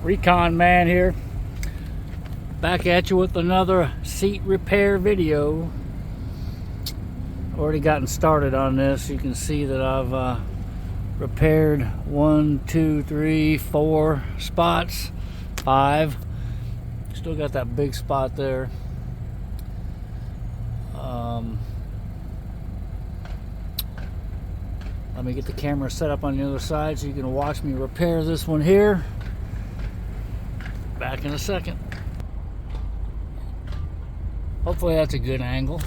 Recon Man here, back at you with another seat repair video. Already gotten started on this. You can see that I've repaired 1, 2, 3, 4 spots, 5. Still got that big spot there. Let me get the camera set up on the other side so you can watch me repair this one here. Back in a second. Hopefully that's a good angle.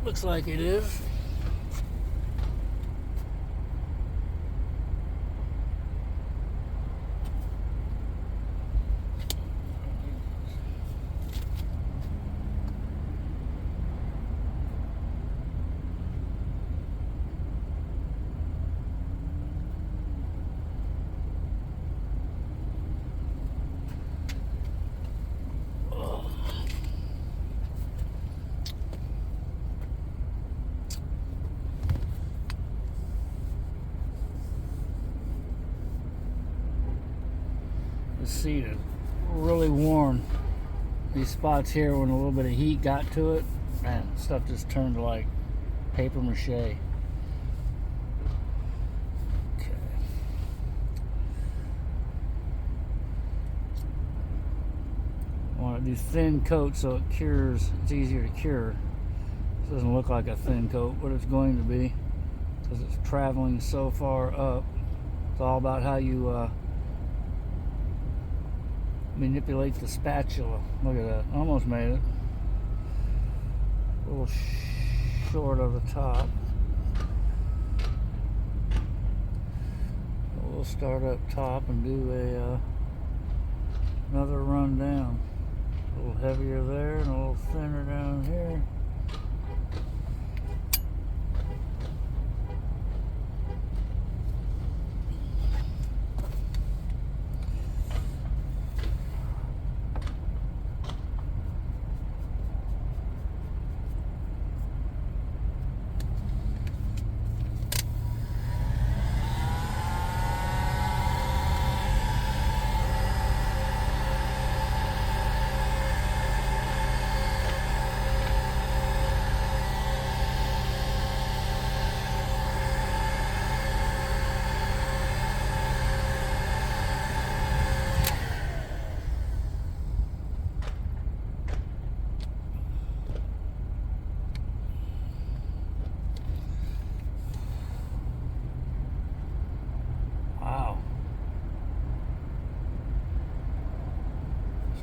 Looks like it is. The seat is really warm. These spots here, when a little bit of heat got to it, man, stuff just turned to like paper mache. Okay. I want to do thin coat so it cures. It's easier to cure. This doesn't look like a thin coat, but it's going to be because it's traveling so far up. It's all about how you manipulate the spatula. Look at that. Almost made it. A little short of the top. We'll start up top and do another run down. A little heavier there and a little thinner down here.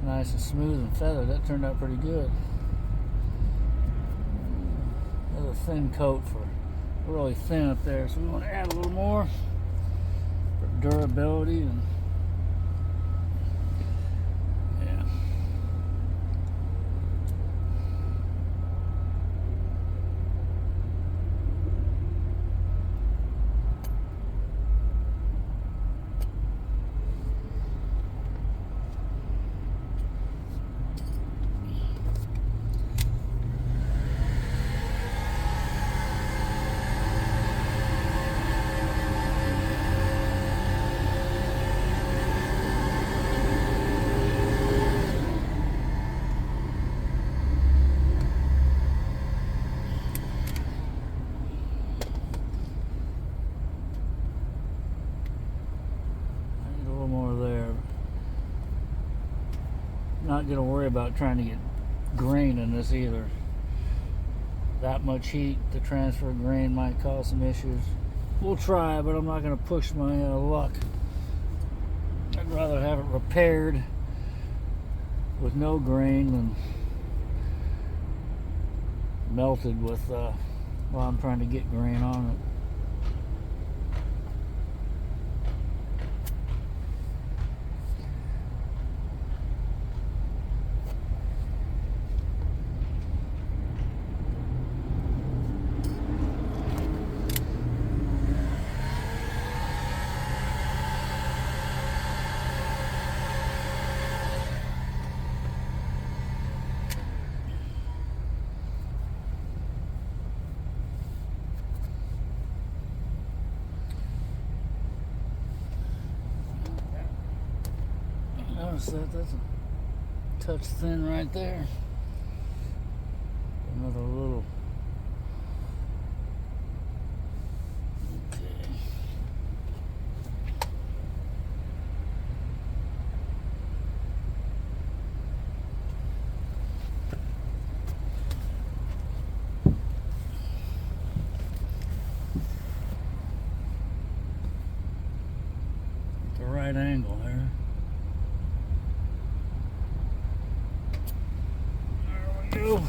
Nice and smooth and feathered. That turned out pretty good. Another thin coat for really thin up there, so we want to add a little more for durability and yeah. Not going to worry about trying to get grain in this either. That much heat to transfer grain might cause some issues. We'll try, but I'm not going to push my luck. I'd rather have it repaired with no grain than melted with while I'm trying to get grain on it. notice that. That's a touch thin right there. Another little. Okay. The right angle there. There we go.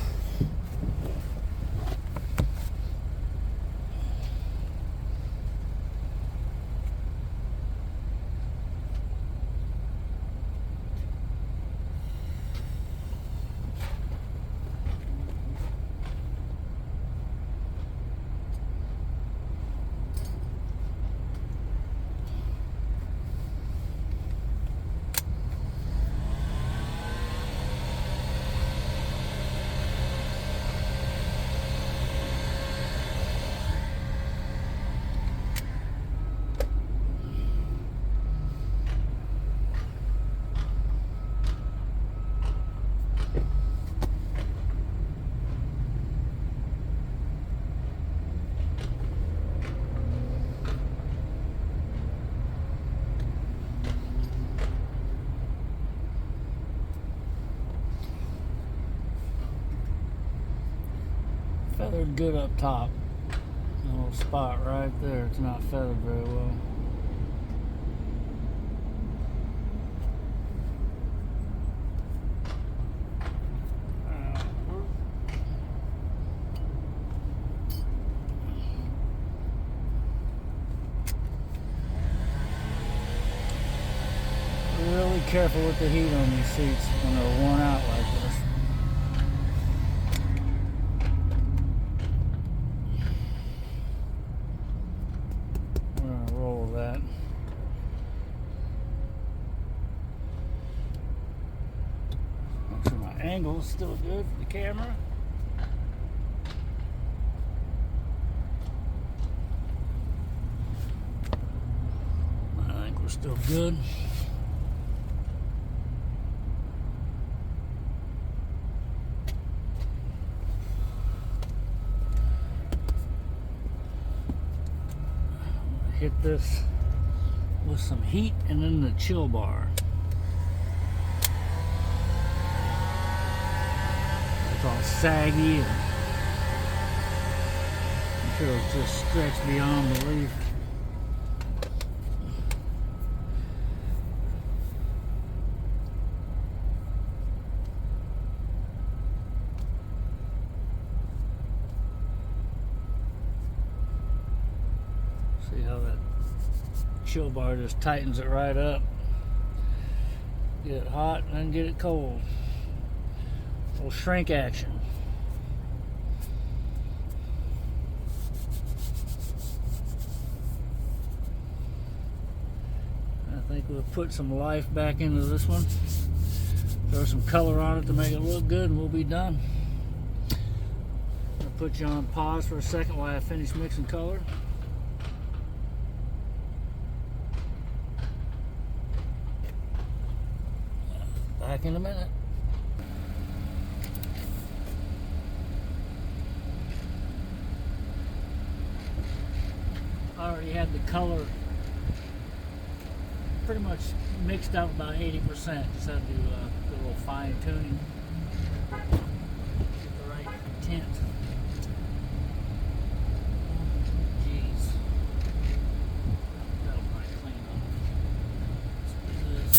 Feathered good up top. A little spot right there. It's not feathered very well. Really careful with the heat on these seats when they're worn out like this. Angle is still good for the camera. I think we're still good. Hit this with some heat and then the chill bar. It's all saggy and I'm sure it's just stretched beyond belief. See how that chill bar just tightens it right up. Get it hot and then get it cold. Little shrink action. I think we'll put some life back into this one. Throw some color on it to make it look good and we'll be done. I'll put you on pause for a second while I finish mixing color. Back in a minute. I already had the color pretty much mixed up about 80%. Just had to do a little fine tuning. Get the right tint. Jeez. That'll probably clean up. Let's do this.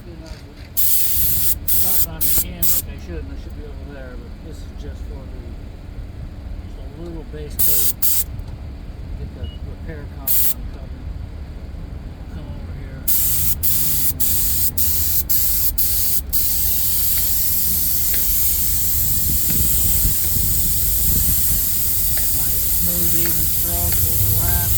Okay. Starting on the end like I should, and I should be over there, but this is just for the little base coat. Get the repair compound covered. Come over here. Nice, smooth, even strokes overlap.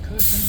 Cushion.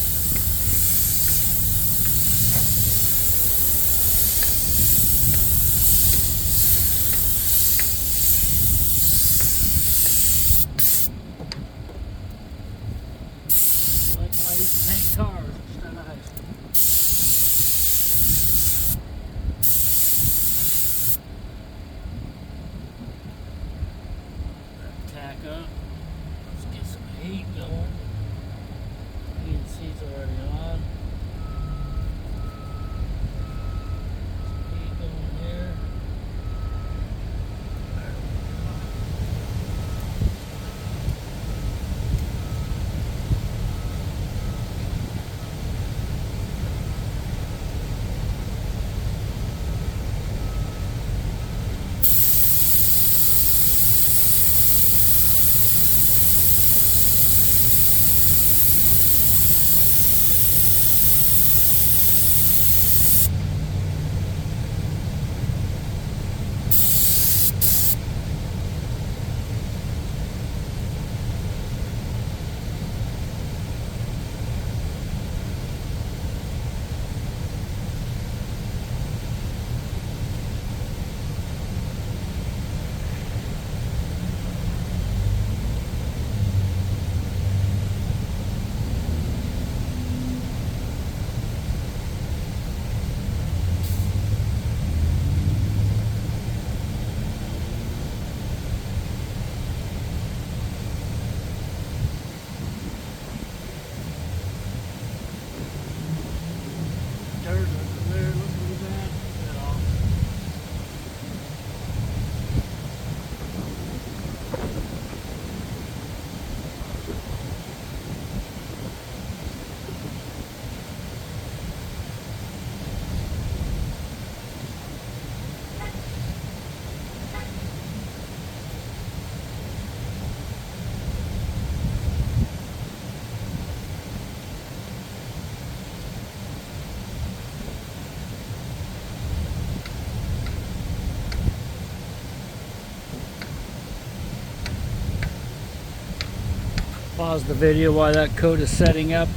pause the video while that coat is setting up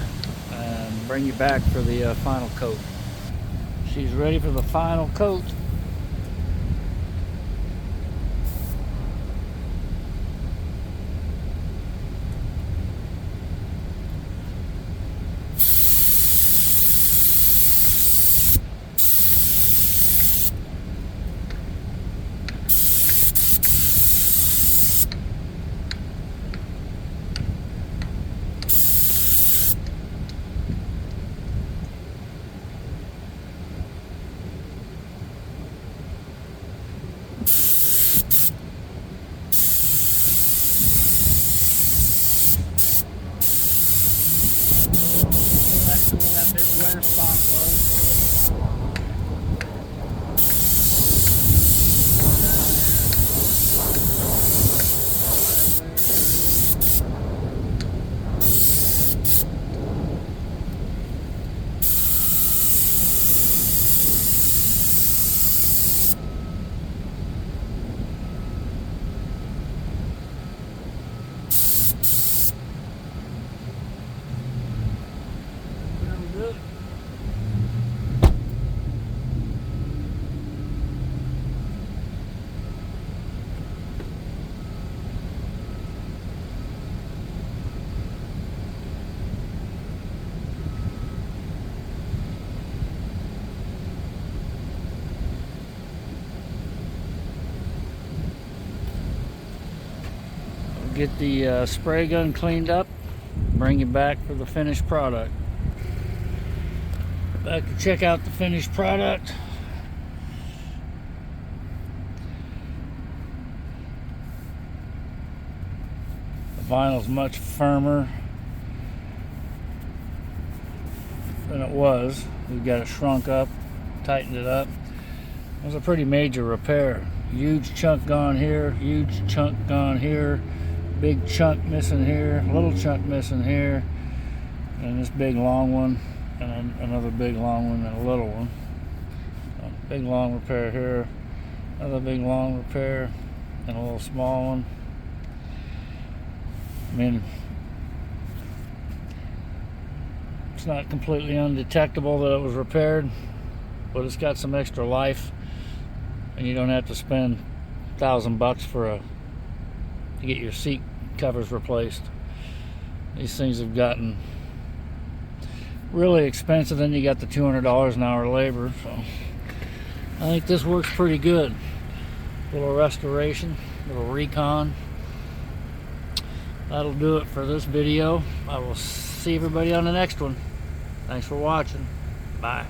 and bring you back for the final coat. She's ready for the final coat. That's where that big wear spot was. Get the spray gun cleaned up, bring you back for the finished product. Back to check out the finished product. The vinyl's much firmer than it was. We've got it shrunk up, tightened it up. It was a pretty major repair. Huge chunk gone here, huge chunk gone here. Big chunk missing here, little chunk missing here, and this big long one, and another big long one, and a little one. Big long repair here, another big long repair, and a little small one. I mean, it's not completely undetectable that it was repaired, but it's got some extra life, and you don't have to spend $1,000 to get your seat covers replaced. These things have gotten really expensive. Then you got the $200 an hour labor. So I think this works pretty good. A little restoration, a little recon. That'll do it for this video. I will see everybody on the next one. Thanks for watching. Bye.